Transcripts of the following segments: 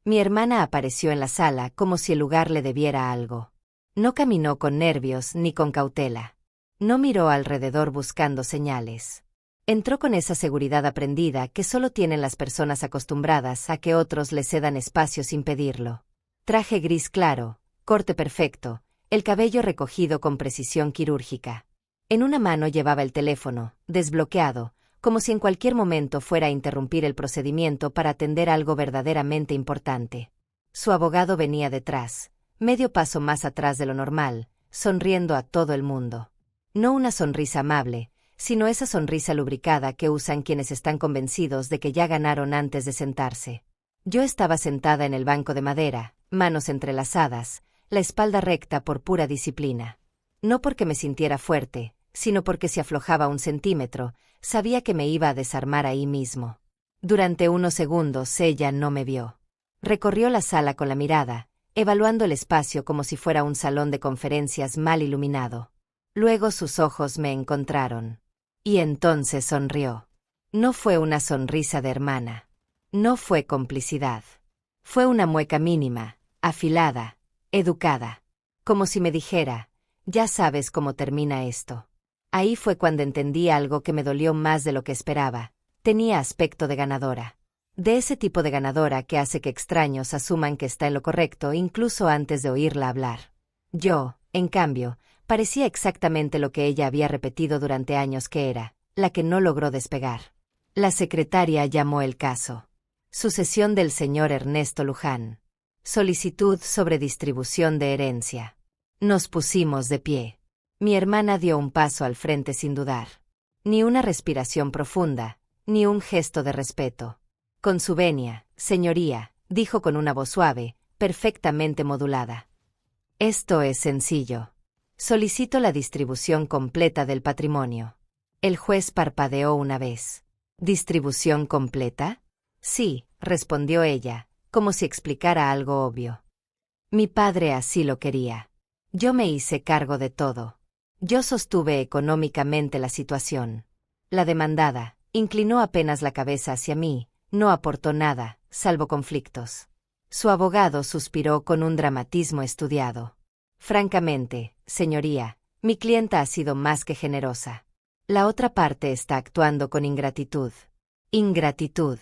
Mi hermana apareció en la sala como si el lugar le debiera algo. No caminó con nervios ni con cautela. No miró alrededor buscando señales. Entró con esa seguridad aprendida que solo tienen las personas acostumbradas a que otros le cedan espacio sin pedirlo. Traje gris claro, corte perfecto, el cabello recogido con precisión quirúrgica. En una mano llevaba el teléfono, desbloqueado, como si en cualquier momento fuera a interrumpir el procedimiento para atender algo verdaderamente importante. Su abogado venía detrás, medio paso más atrás de lo normal, sonriendo a todo el mundo. No una sonrisa amable, sino esa sonrisa lubricada que usan quienes están convencidos de que ya ganaron antes de sentarse. Yo estaba sentada en el banco de madera, manos entrelazadas, la espalda recta por pura disciplina. No porque me sintiera fuerte, sino porque si aflojaba un centímetro, sabía que me iba a desarmar ahí mismo. Durante unos segundos ella no me vio. Recorrió la sala con la mirada, evaluando el espacio como si fuera un salón de conferencias mal iluminado. Luego sus ojos me encontraron. Y entonces sonrió. No fue una sonrisa de hermana. No fue complicidad. Fue una mueca mínima, afilada, educada. Como si me dijera, ya sabes cómo termina esto. Ahí fue cuando entendí algo que me dolió más de lo que esperaba. Tenía aspecto de ganadora. De ese tipo de ganadora que hace que extraños asuman que está en lo correcto incluso antes de oírla hablar. Yo, en cambio, parecía exactamente lo que ella había repetido durante años que era, la que no logró despegar. La secretaria llamó el caso. Sucesión del señor Ernesto Luján. Solicitud sobre distribución de herencia. Nos pusimos de pie. Mi hermana dio un paso al frente sin dudar. Ni una respiración profunda, ni un gesto de respeto. Con su venia, señoría, dijo con una voz suave, perfectamente modulada. Esto es sencillo. Solicito la distribución completa del patrimonio. El juez parpadeó una vez. ¿Distribución completa? Sí, respondió ella, como si explicara algo obvio. Mi padre así lo quería. Yo me hice cargo de todo. Yo sostuve económicamente la situación. La demandada inclinó apenas la cabeza hacia mí, no aportó nada, salvo conflictos. Su abogado suspiró con un dramatismo estudiado. Francamente, señoría, mi clienta ha sido más que generosa. La otra parte está actuando con ingratitud. Ingratitud.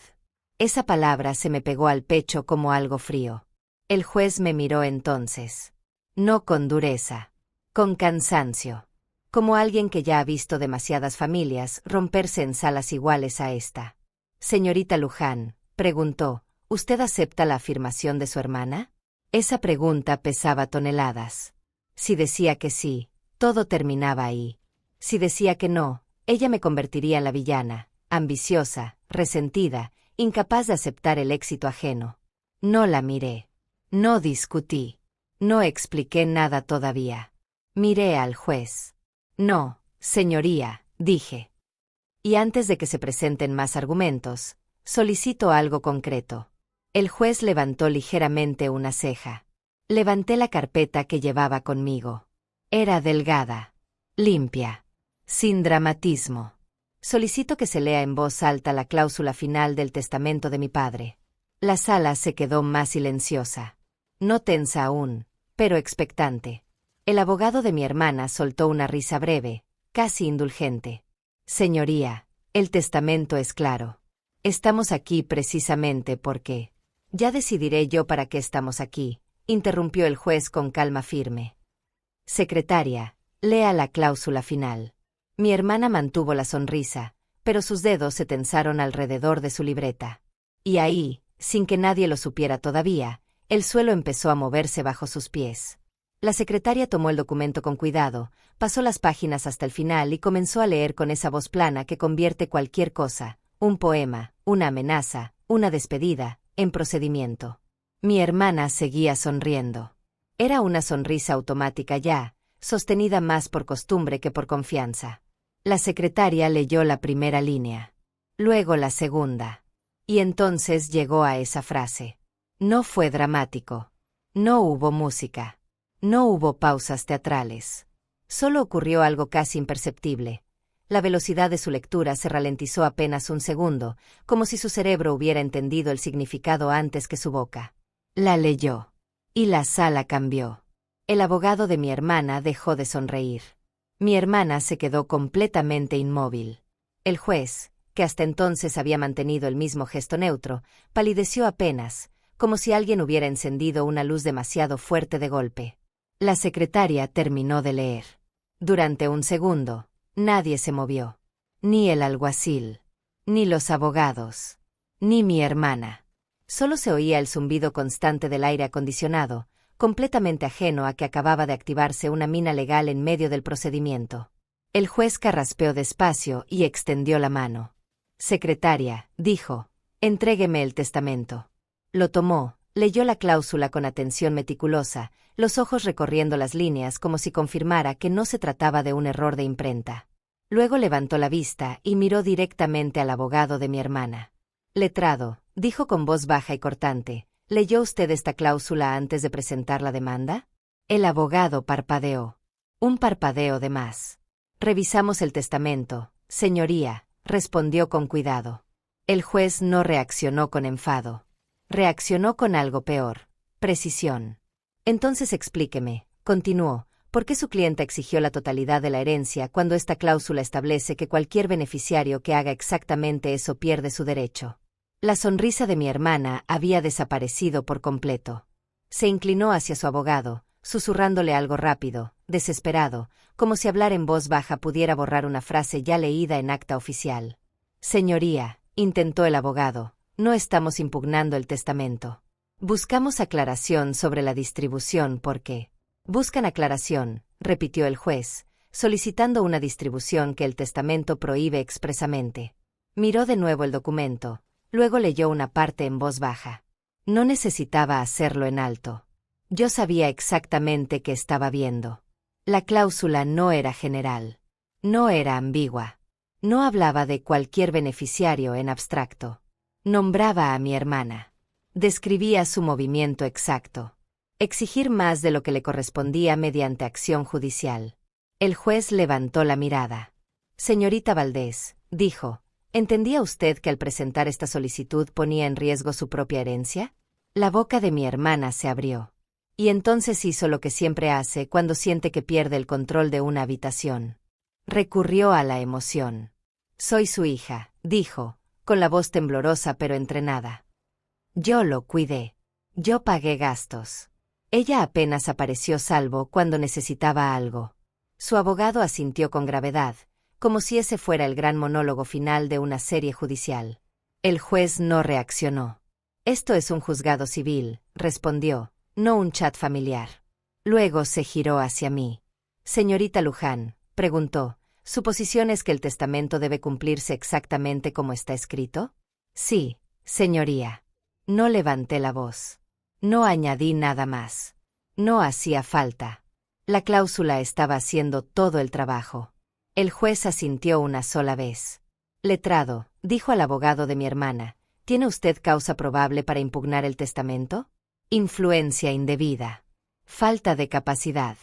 Esa palabra se me pegó al pecho como algo frío. El juez me miró entonces. No con dureza. Con cansancio. Como alguien que ya ha visto demasiadas familias romperse en salas iguales a esta. Señorita Luján, preguntó, ¿usted acepta la afirmación de su hermana? Esa pregunta pesaba toneladas. Si decía que sí, todo terminaba ahí. Si decía que no, ella me convertiría en la villana, ambiciosa, resentida, incapaz de aceptar el éxito ajeno. No la miré. No discutí. No expliqué nada todavía. Miré al juez. No, señoría, dije. Y antes de que se presenten más argumentos, solicito algo concreto. El juez levantó ligeramente una ceja. Levanté la carpeta que llevaba conmigo. Era delgada, limpia, sin dramatismo. Solicito que se lea en voz alta la cláusula final del testamento de mi padre. La sala se quedó más silenciosa. No tensa aún, pero expectante. El abogado de mi hermana soltó una risa breve, casi indulgente. Señoría, el testamento es claro. Estamos aquí precisamente porque... Ya decidiré yo para qué estamos aquí, interrumpió el juez con calma firme. Secretaria, lea la cláusula final. Mi hermana mantuvo la sonrisa, pero sus dedos se tensaron alrededor de su libreta. Y ahí, sin que nadie lo supiera todavía, el suelo empezó a moverse bajo sus pies. La secretaria tomó el documento con cuidado, pasó las páginas hasta el final y comenzó a leer con esa voz plana que convierte cualquier cosa, un poema, una amenaza, una despedida, en procedimiento. Mi hermana seguía sonriendo. Era una sonrisa automática ya, sostenida más por costumbre que por confianza. La secretaria leyó la primera línea. Luego la segunda. Y entonces llegó a esa frase. No fue dramático. No hubo música. No hubo pausas teatrales. Solo ocurrió algo casi imperceptible. La velocidad de su lectura se ralentizó apenas un segundo, como si su cerebro hubiera entendido el significado antes que su boca. La leyó. Y la sala cambió. El abogado de mi hermana dejó de sonreír. Mi hermana se quedó completamente inmóvil. El juez, que hasta entonces había mantenido el mismo gesto neutro, palideció apenas, como si alguien hubiera encendido una luz demasiado fuerte de golpe. La secretaria terminó de leer. Durante un segundo, nadie se movió. Ni el alguacil, ni los abogados, ni mi hermana. Solo se oía el zumbido constante del aire acondicionado, completamente ajeno a que acababa de activarse una mina legal en medio del procedimiento. El juez carraspeó despacio y extendió la mano. Secretaria, dijo, entrégueme el testamento. Lo tomó, leyó la cláusula con atención meticulosa, los ojos recorriendo las líneas como si confirmara que no se trataba de un error de imprenta. Luego levantó la vista y miró directamente al abogado de mi hermana. Letrado, dijo con voz baja y cortante, ¿leyó usted esta cláusula antes de presentar la demanda? El abogado parpadeó. Un parpadeo de más. Revisamos el testamento, señoría, respondió con cuidado. El juez no reaccionó con enfado. Reaccionó con algo peor, precisión. Entonces explíqueme, continuó, ¿por qué su clienta exigió la totalidad de la herencia cuando esta cláusula establece que cualquier beneficiario que haga exactamente eso pierde su derecho? La sonrisa de mi hermana había desaparecido por completo. Se inclinó hacia su abogado, susurrándole algo rápido, desesperado, como si hablar en voz baja pudiera borrar una frase ya leída en acta oficial. Señoría, intentó el abogado, no estamos impugnando el testamento. Buscamos aclaración sobre la distribución porque... Buscan aclaración, repitió el juez, solicitando una distribución que el testamento prohíbe expresamente. Miró de nuevo el documento, luego leyó una parte en voz baja. No necesitaba hacerlo en alto. Yo sabía exactamente qué estaba viendo. La cláusula no era general. No era ambigua. No hablaba de cualquier beneficiario en abstracto. Nombraba a mi hermana. Describía su movimiento exacto. Exigir más de lo que le correspondía mediante acción judicial. El juez levantó la mirada. Señorita Valdés, dijo, ¿entendía usted que al presentar esta solicitud ponía en riesgo su propia herencia? La boca de mi hermana se abrió. Y entonces hizo lo que siempre hace cuando siente que pierde el control de una habitación. Recurrió a la emoción. Soy su hija, dijo, con la voz temblorosa pero entrenada. Yo lo cuidé. Yo pagué gastos. Ella apenas apareció salvo cuando necesitaba algo. Su abogado asintió con gravedad, como si ese fuera el gran monólogo final de una serie judicial. El juez no reaccionó. Esto es un juzgado civil, respondió, no un chat familiar. Luego se giró hacia mí. Señorita Luján, preguntó, ¿su posición es que el testamento debe cumplirse exactamente como está escrito? Sí, señoría. No levanté la voz. No añadí nada más. No hacía falta. La cláusula estaba haciendo todo el trabajo. El juez asintió una sola vez. Letrado, dijo al abogado de mi hermana, ¿tiene usted causa probable para impugnar el testamento? Influencia indebida. Falta de capacidad.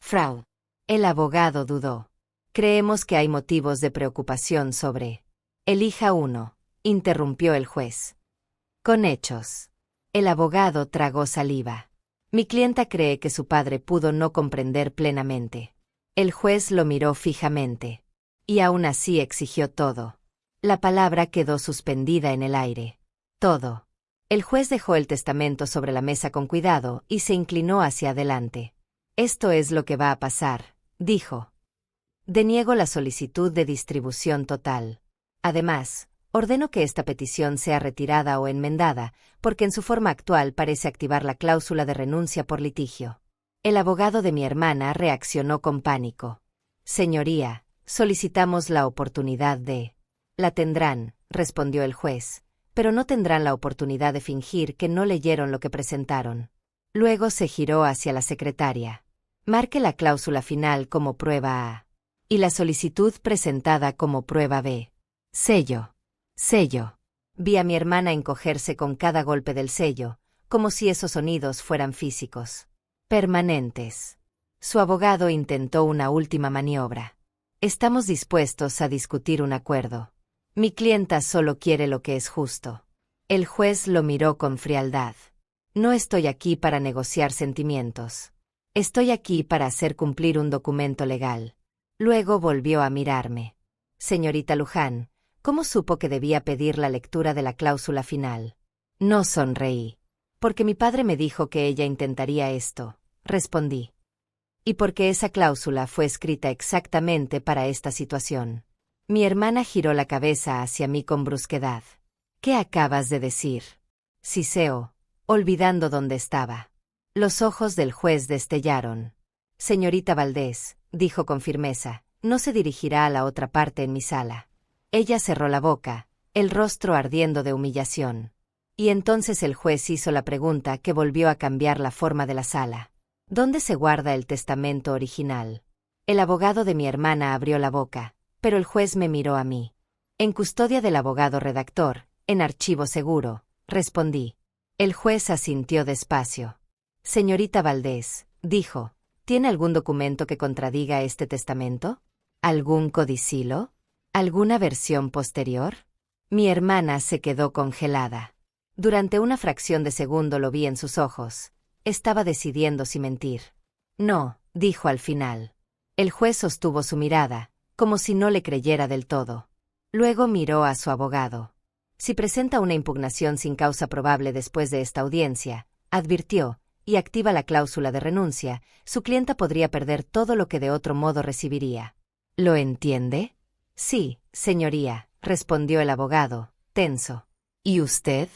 Fraude. El abogado dudó. Creemos que hay motivos de preocupación sobre... Elija uno, interrumpió el juez. Con hechos. El abogado tragó saliva. Mi clienta cree que su padre pudo no comprender plenamente. El juez lo miró fijamente. Y aún así exigió todo. La palabra quedó suspendida en el aire. Todo. El juez dejó el testamento sobre la mesa con cuidado y se inclinó hacia adelante. Esto es lo que va a pasar, dijo. Deniego la solicitud de distribución total. Además, ordeno que esta petición sea retirada o enmendada, porque en su forma actual parece activar la cláusula de renuncia por litigio. El abogado de mi hermana reaccionó con pánico. Señoría, solicitamos la oportunidad de... La tendrán, respondió el juez, pero no tendrán la oportunidad de fingir que no leyeron lo que presentaron. Luego se giró hacia la secretaria. Marque la cláusula final como prueba A. Y la solicitud presentada como prueba B. Sello. Sello. Vi a mi hermana encogerse con cada golpe del sello, como si esos sonidos fueran físicos. Permanentes. Su abogado intentó una última maniobra. Estamos dispuestos a discutir un acuerdo. Mi clienta solo quiere lo que es justo. El juez lo miró con frialdad. No estoy aquí para negociar sentimientos. Estoy aquí para hacer cumplir un documento legal. Luego volvió a mirarme. Señorita Luján, ¿cómo supo que debía pedir la lectura de la cláusula final? No sonreí. Porque mi padre me dijo que ella intentaría esto, respondí. Y porque esa cláusula fue escrita exactamente para esta situación. Mi hermana giró la cabeza hacia mí con brusquedad. ¿Qué acabas de decir? Siseó, olvidando dónde estaba. Los ojos del juez destellaron. Señorita Valdés, dijo con firmeza, no se dirigirá a la otra parte en mi sala. Ella cerró la boca, el rostro ardiendo de humillación. Y entonces el juez hizo la pregunta que volvió a cambiar la forma de la sala. ¿Dónde se guarda el testamento original? El abogado de mi hermana abrió la boca, pero el juez me miró a mí. En custodia del abogado redactor, en archivo seguro, respondí. El juez asintió despacio. Señorita Valdés, dijo, ¿tiene algún documento que contradiga este testamento? ¿Algún codicilo? ¿Alguna versión posterior? Mi hermana se quedó congelada. Durante una fracción de segundo lo vi en sus ojos. Estaba decidiendo si mentir. No, dijo al final. El juez sostuvo su mirada, como si no le creyera del todo. Luego miró a su abogado. Si presenta una impugnación sin causa probable después de esta audiencia, advirtió, y activa la cláusula de renuncia, su clienta podría perder todo lo que de otro modo recibiría. ¿Lo entiende? Sí, señoría, respondió el abogado, tenso. ¿Y usted?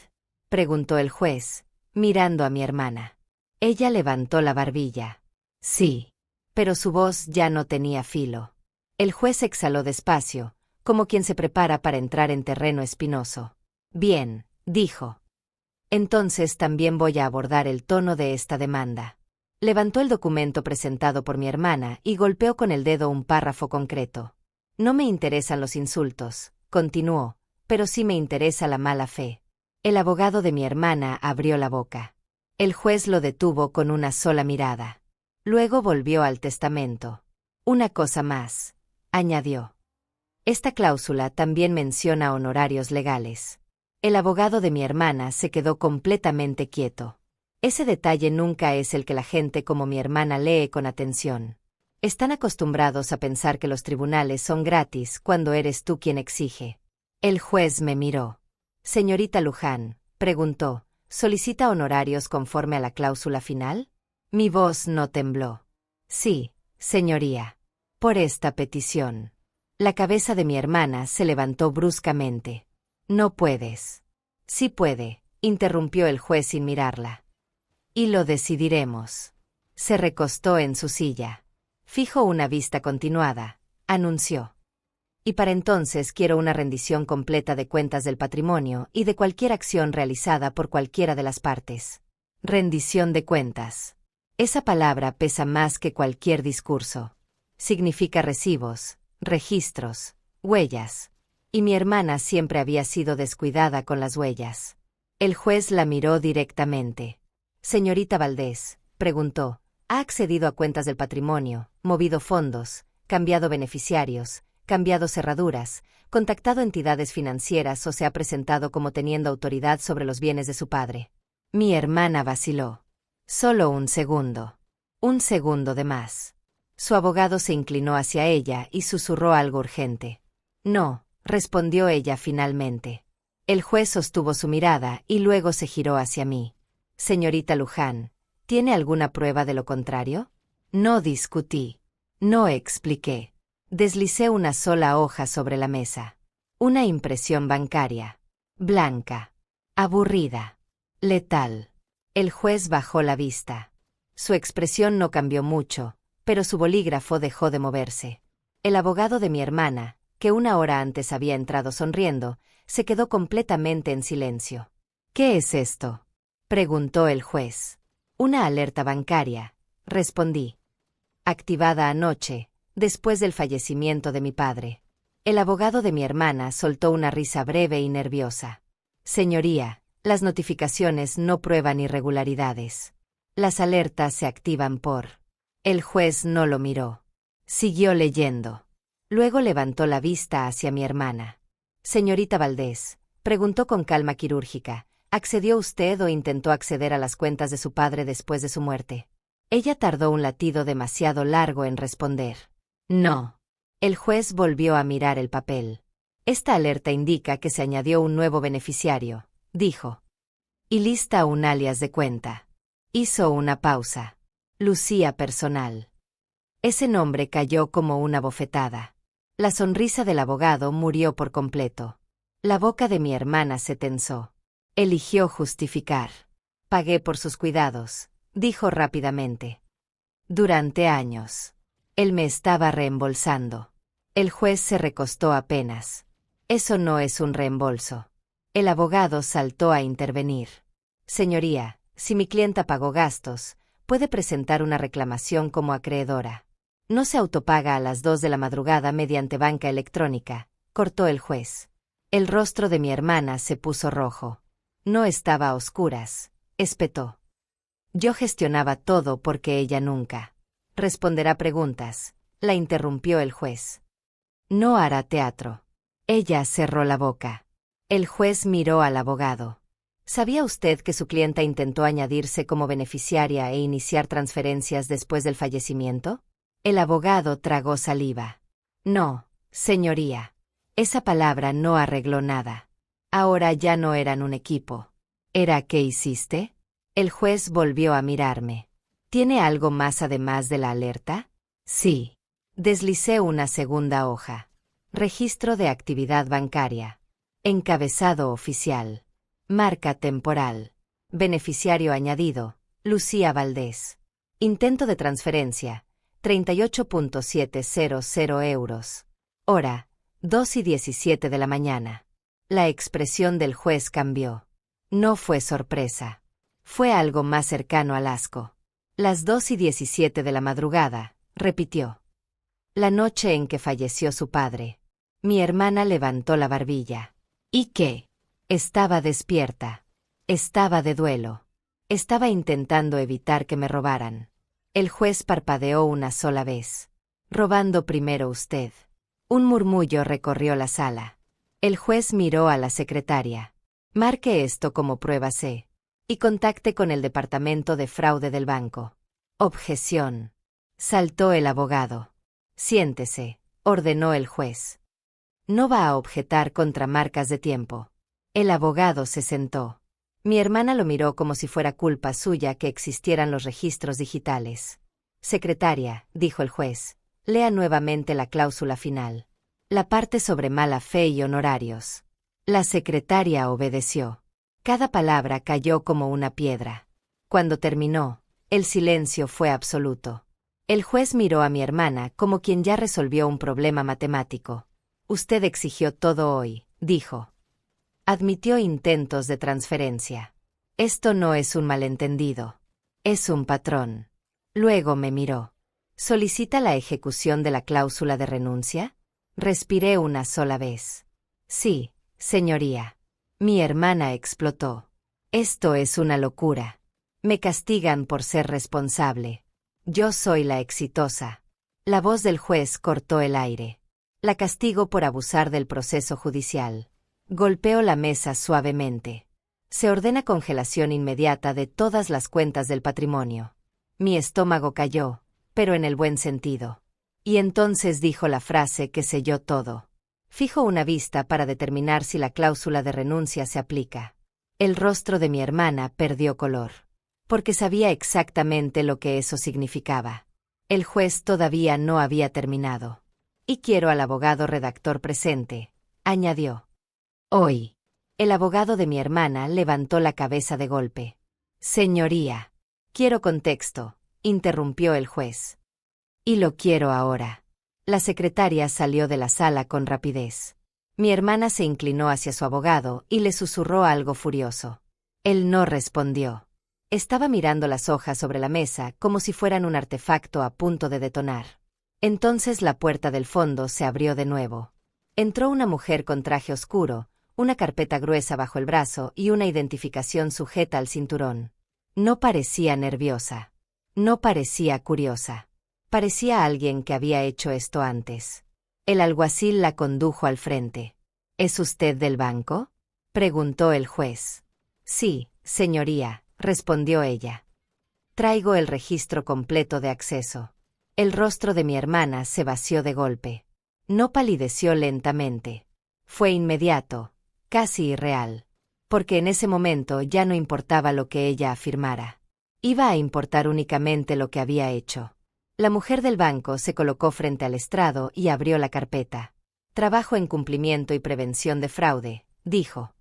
Preguntó el juez, mirando a mi hermana. Ella levantó la barbilla. Sí. Pero su voz ya no tenía filo. El juez exhaló despacio, como quien se prepara para entrar en terreno espinoso. Bien, dijo. Entonces también voy a abordar el tono de esta demanda. Levantó el documento presentado por mi hermana y golpeó con el dedo un párrafo concreto. No me interesan los insultos, continuó, pero sí me interesa la mala fe. El abogado de mi hermana abrió la boca. El juez lo detuvo con una sola mirada. Luego volvió al testamento. Una cosa más, añadió. Esta cláusula también menciona honorarios legales. El abogado de mi hermana se quedó completamente quieto. Ese detalle nunca es el que la gente como mi hermana lee con atención. Están acostumbrados a pensar que los tribunales son gratis cuando eres tú quien exige. El juez me miró. Señorita Luján, preguntó, ¿solicita honorarios conforme a la cláusula final? Mi voz no tembló. Sí, señoría. Por esta petición. La cabeza de mi hermana se levantó bruscamente. No puedes. Sí puede, interrumpió el juez sin mirarla. Y lo decidiremos. Se recostó en su silla. Fijo una vista continuada, anunció. Y para entonces quiero una rendición completa de cuentas del patrimonio y de cualquier acción realizada por cualquiera de las partes. Rendición de cuentas. Esa palabra pesa más que cualquier discurso. Significa recibos, registros, huellas. Y mi hermana siempre había sido descuidada con las huellas. El juez la miró directamente. Señorita Valdés, preguntó, ¿ha accedido a cuentas del patrimonio, movido fondos, cambiado beneficiarios, cambiado cerraduras, contactado entidades financieras o se ha presentado como teniendo autoridad sobre los bienes de su padre? Mi hermana vaciló. Solo un segundo. Un segundo de más. Su abogado se inclinó hacia ella y susurró algo urgente. No, respondió ella finalmente. El juez sostuvo su mirada y luego se giró hacia mí. Señorita Luján, ¿tiene alguna prueba de lo contrario? No discutí. No expliqué. Deslicé una sola hoja sobre la mesa. Una impresión bancaria. Blanca. Aburrida. Letal. El juez bajó la vista. Su expresión no cambió mucho, pero su bolígrafo dejó de moverse. El abogado de mi hermana, que una hora antes había entrado sonriendo, se quedó completamente en silencio. ¿Qué es esto?, preguntó el juez. Una alerta bancaria, respondí. Activada anoche, después del fallecimiento de mi padre. El abogado de mi hermana soltó una risa breve y nerviosa. Señoría, las notificaciones no prueban irregularidades. Las alertas se activan por... El juez no lo miró. Siguió leyendo. Luego levantó la vista hacia mi hermana. Señorita Valdés, preguntó con calma quirúrgica, ¿Accedió usted o intentó acceder a las cuentas de su padre después de su muerte? Ella tardó un latido demasiado largo en responder. No. El juez volvió a mirar el papel. Esta alerta indica que se añadió un nuevo beneficiario, dijo. Y lista un alias de cuenta. Hizo una pausa. Lucía Personal. Ese nombre cayó como una bofetada. La sonrisa del abogado murió por completo. La boca de mi hermana se tensó. Eligió justificar. Pagué por sus cuidados, dijo rápidamente. Durante años. Él me estaba reembolsando. El juez se recostó apenas. Eso no es un reembolso. El abogado saltó a intervenir. Señoría, si mi clienta pagó gastos, puede presentar una reclamación como acreedora. No se autopaga a las 2 de la madrugada mediante banca electrónica, cortó el juez. El rostro de mi hermana se puso rojo. No estaba a oscuras, espetó. Yo gestionaba todo porque ella nunca. Responderá preguntas, la interrumpió el juez. No hará teatro. Ella cerró la boca. El juez miró al abogado. ¿Sabía usted que su clienta intentó añadirse como beneficiaria e iniciar transferencias después del fallecimiento? El abogado tragó saliva. No, señoría. Esa palabra no arregló nada. Ahora ya no eran un equipo. ¿Era qué hiciste? El juez volvió a mirarme. ¿Tiene algo más además de la alerta? Sí. Deslicé una segunda hoja. Registro de actividad bancaria. Encabezado oficial. Marca temporal. Beneficiario añadido, Lucía Valdés. Intento de transferencia, 38.700 euros. Hora, 2:17 de la mañana. La expresión del juez cambió. No fue sorpresa. Fue algo más cercano al asco. Las 2:17 de la madrugada, repitió. La noche en que falleció su padre. Mi hermana levantó la barbilla. ¿Y qué? Estaba despierta. Estaba de duelo. Estaba intentando evitar que me robaran. El juez parpadeó una sola vez. Robando primero usted. Un murmullo recorrió la sala. El juez miró a la secretaria. Marque esto como prueba C. Y contacte con el departamento de fraude del banco. Objeción. Saltó el abogado. Siéntese, ordenó el juez. No va a objetar contra marcas de tiempo. El abogado se sentó. Mi hermana lo miró como si fuera culpa suya que existieran los registros digitales. Secretaria, dijo el juez, lea nuevamente la cláusula final. La parte sobre mala fe y honorarios. La secretaria obedeció. Cada palabra cayó como una piedra. Cuando terminó, el silencio fue absoluto. El juez miró a mi hermana como quien ya resolvió un problema matemático. Usted exigió todo hoy, dijo. Admitió intentos de transferencia. Esto no es un malentendido. Es un patrón. Luego me miró. ¿Solicita la ejecución de la cláusula de renuncia? Respiré una sola vez. Sí, señoría. Mi hermana explotó. Esto es una locura. Me castigan por ser responsable. Yo soy la exitosa. La voz del juez cortó el aire. La castigo por abusar del proceso judicial. Golpeó la mesa suavemente. Se ordena congelación inmediata de todas las cuentas del patrimonio. Mi estómago cayó, pero en el buen sentido. Y entonces dijo la frase que selló todo. Fijo una vista para determinar si la cláusula de renuncia se aplica. El rostro de mi hermana perdió color. Porque sabía exactamente lo que eso significaba. El juez todavía no había terminado. Y quiero al abogado redactor presente, añadió. Hoy. El abogado de mi hermana levantó la cabeza de golpe. Señoría. Quiero contexto, interrumpió el juez. Y lo quiero ahora. La secretaria salió de la sala con rapidez. Mi hermana se inclinó hacia su abogado y le susurró algo furioso. Él no respondió. Estaba mirando las hojas sobre la mesa como si fueran un artefacto a punto de detonar. Entonces la puerta del fondo se abrió de nuevo. Entró una mujer con traje oscuro, una carpeta gruesa bajo el brazo y una identificación sujeta al cinturón. No parecía nerviosa. No parecía curiosa. Parecía alguien que había hecho esto antes. El alguacil la condujo al frente. ¿Es usted del banco?, preguntó el juez. Sí, señoría, respondió ella. Traigo el registro completo de acceso. El rostro de mi hermana se vació de golpe. No palideció lentamente. Fue inmediato, casi irreal. Porque en ese momento ya no importaba lo que ella afirmara. Iba a importar únicamente lo que había hecho. La mujer del banco se colocó frente al estrado y abrió la carpeta. Trabajo en cumplimiento y prevención de fraude, dijo.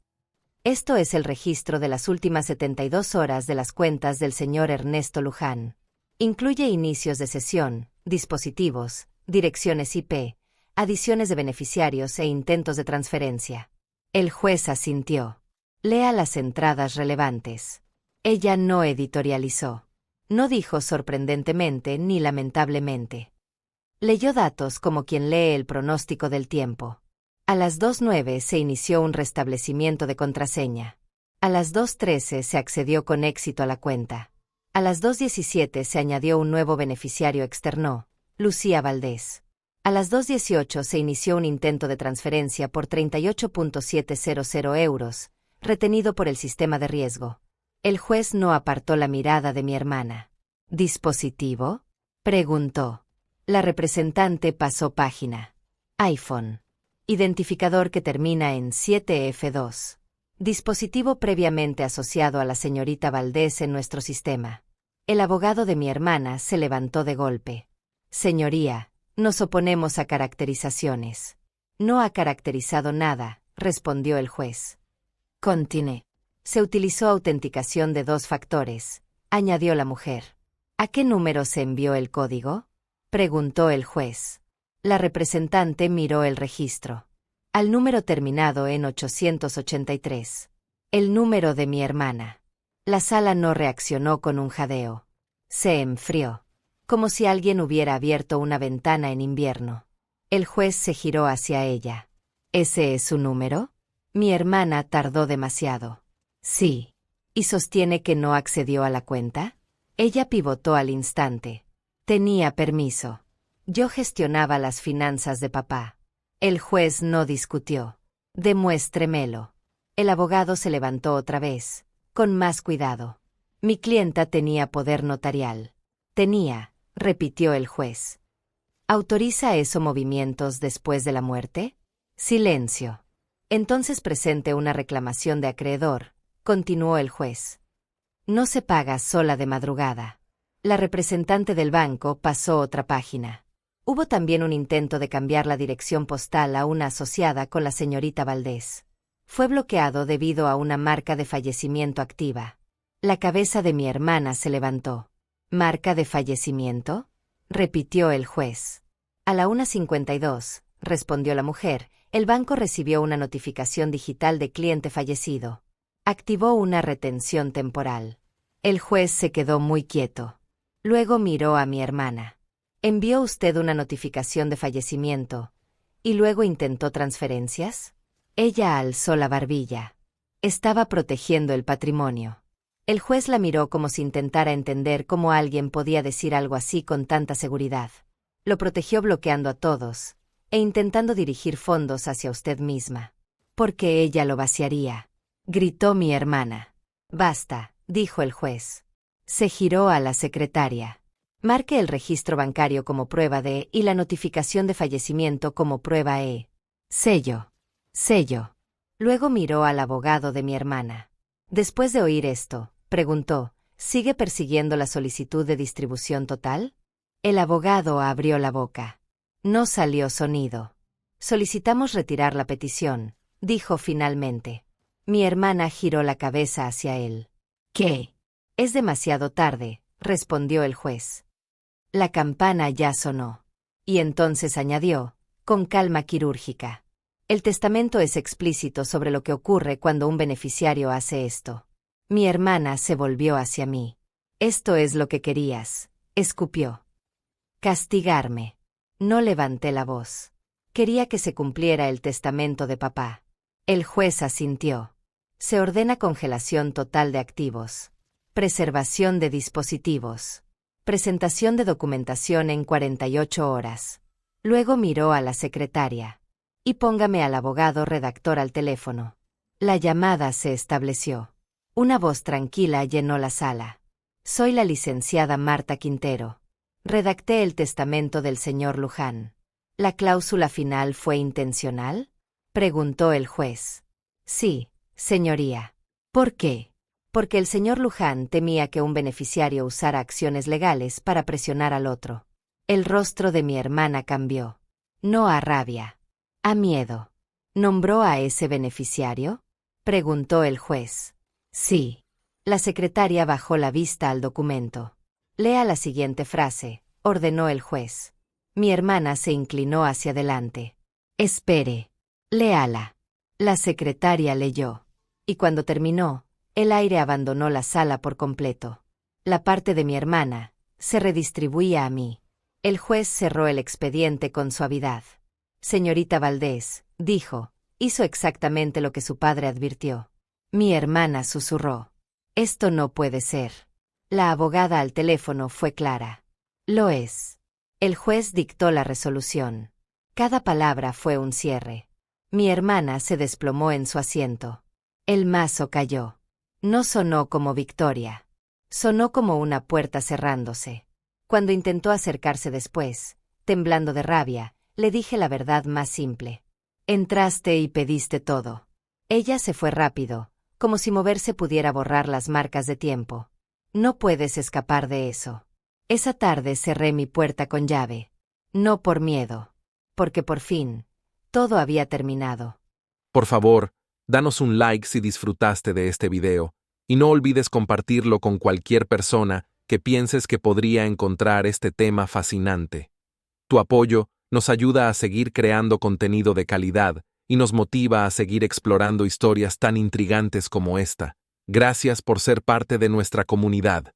Esto es el registro de las últimas 72 horas de las cuentas del señor Ernesto Luján. Incluye inicios de sesión, dispositivos, direcciones IP, adiciones de beneficiarios e intentos de transferencia. El juez asintió. Lea las entradas relevantes. Ella no editorializó. No dijo sorprendentemente ni lamentablemente. Leyó datos como quien lee el pronóstico del tiempo. A las 2:09 se inició un restablecimiento de contraseña. A las 2:13 se accedió con éxito a la cuenta. A las 2:17 se añadió un nuevo beneficiario externo, Lucía Valdés. A las 2:18 se inició un intento de transferencia por 38.700 euros, retenido por el sistema de riesgo. El juez no apartó la mirada de mi hermana. ¿Dispositivo?, preguntó. La representante pasó página. iPhone. Identificador que termina en 7F2. Dispositivo previamente asociado a la señorita Valdés en nuestro sistema. El abogado de mi hermana se levantó de golpe. Señoría, nos oponemos a caracterizaciones. No ha caracterizado nada, respondió el juez. Continúe. Se utilizó autenticación de 2 factores, añadió la mujer. ¿A qué número se envió el código?, preguntó el juez. La representante miró el registro. Al número terminado en 883. El número de mi hermana. La sala no reaccionó con un jadeo. Se enfrió. Como si alguien hubiera abierto una ventana en invierno. El juez se giró hacia ella. ¿Ese es su número? Mi hermana tardó demasiado. Sí. ¿Y sostiene que no accedió a la cuenta? Ella pivotó al instante. Tenía permiso. Yo gestionaba las finanzas de papá. El juez no discutió. Demuéstremelo. El abogado se levantó otra vez, con más cuidado. Mi clienta tenía poder notarial. Tenía, repitió el juez. ¿Autoriza eso movimientos después de la muerte? Silencio. Entonces presente una reclamación de acreedor, continuó el juez. No se paga sola de madrugada. La representante del banco pasó otra página. Hubo también un intento de cambiar la dirección postal a una asociada con la señorita Valdés. Fue bloqueado debido a una marca de fallecimiento activa. La cabeza de mi hermana se levantó. ¿Marca de fallecimiento?, repitió el juez. A la 1:52, respondió la mujer, el banco recibió una notificación digital de cliente fallecido. Activó una retención temporal. El juez se quedó muy quieto. Luego miró a mi hermana. ¿Envió usted una notificación de fallecimiento y luego intentó transferencias? Ella alzó la barbilla. Estaba protegiendo el patrimonio. El juez la miró como si intentara entender cómo alguien podía decir algo así con tanta seguridad. Lo protegió bloqueando a todos e intentando dirigir fondos hacia usted misma. Porque ella lo vaciaría, gritó mi hermana. Basta, dijo el juez. Se giró a la secretaria. Marque el registro bancario como prueba de y la notificación de fallecimiento como prueba E. Sello. Sello. Luego miró al abogado de mi hermana. Después de oír esto, preguntó, ¿sigue persiguiendo la solicitud de distribución total? El abogado abrió la boca. No salió sonido. Solicitamos retirar la petición, dijo finalmente. Mi hermana giró la cabeza hacia él. ¿Qué? Es demasiado tarde, respondió el juez. La campana ya sonó. Y entonces añadió, con calma quirúrgica. El testamento es explícito sobre lo que ocurre cuando un beneficiario hace esto. Mi hermana se volvió hacia mí. Esto es lo que querías, escupió. Castigarme. No levanté la voz. Quería que se cumpliera el testamento de papá. El juez asintió. Se ordena congelación total de activos. Preservación de dispositivos. Presentación de documentación en 48 horas. Luego miró a la secretaria. Y póngame al abogado redactor al teléfono. La llamada se estableció. Una voz tranquila llenó la sala. Soy la licenciada Marta Quintero. Redacté el testamento del señor Luján. ¿La cláusula final fue intencional?, preguntó el juez. Sí, señoría. ¿Por qué? Porque el señor Luján temía que un beneficiario usara acciones legales para presionar al otro. El rostro de mi hermana cambió. No a rabia, a miedo. ¿Nombró a ese beneficiario?, preguntó el juez. Sí. La secretaria bajó la vista al documento. Lea la siguiente frase, ordenó el juez. Mi hermana se inclinó hacia adelante. Espere. Léala. La secretaria leyó. Y cuando terminó, el aire abandonó la sala por completo. La parte de mi hermana se redistribuía a mí. El juez cerró el expediente con suavidad. Señorita Valdés, dijo, hizo exactamente lo que su padre advirtió. Mi hermana susurró. Esto no puede ser. La abogada al teléfono fue clara. Lo es. El juez dictó la resolución. Cada palabra fue un cierre. Mi hermana se desplomó en su asiento. El mazo cayó. No sonó como victoria. Sonó como una puerta cerrándose. Cuando intentó acercarse después, temblando de rabia, le dije la verdad más simple. Entraste y pediste todo. Ella se fue rápido, como si moverse pudiera borrar las marcas de tiempo. No puedes escapar de eso. Esa tarde cerré mi puerta con llave. No por miedo. Porque por fin, todo había terminado. Por favor, danos un like si disfrutaste de este video, y no olvides compartirlo con cualquier persona que pienses que podría encontrar este tema fascinante. Tu apoyo nos ayuda a seguir creando contenido de calidad y nos motiva a seguir explorando historias tan intrigantes como esta. Gracias por ser parte de nuestra comunidad.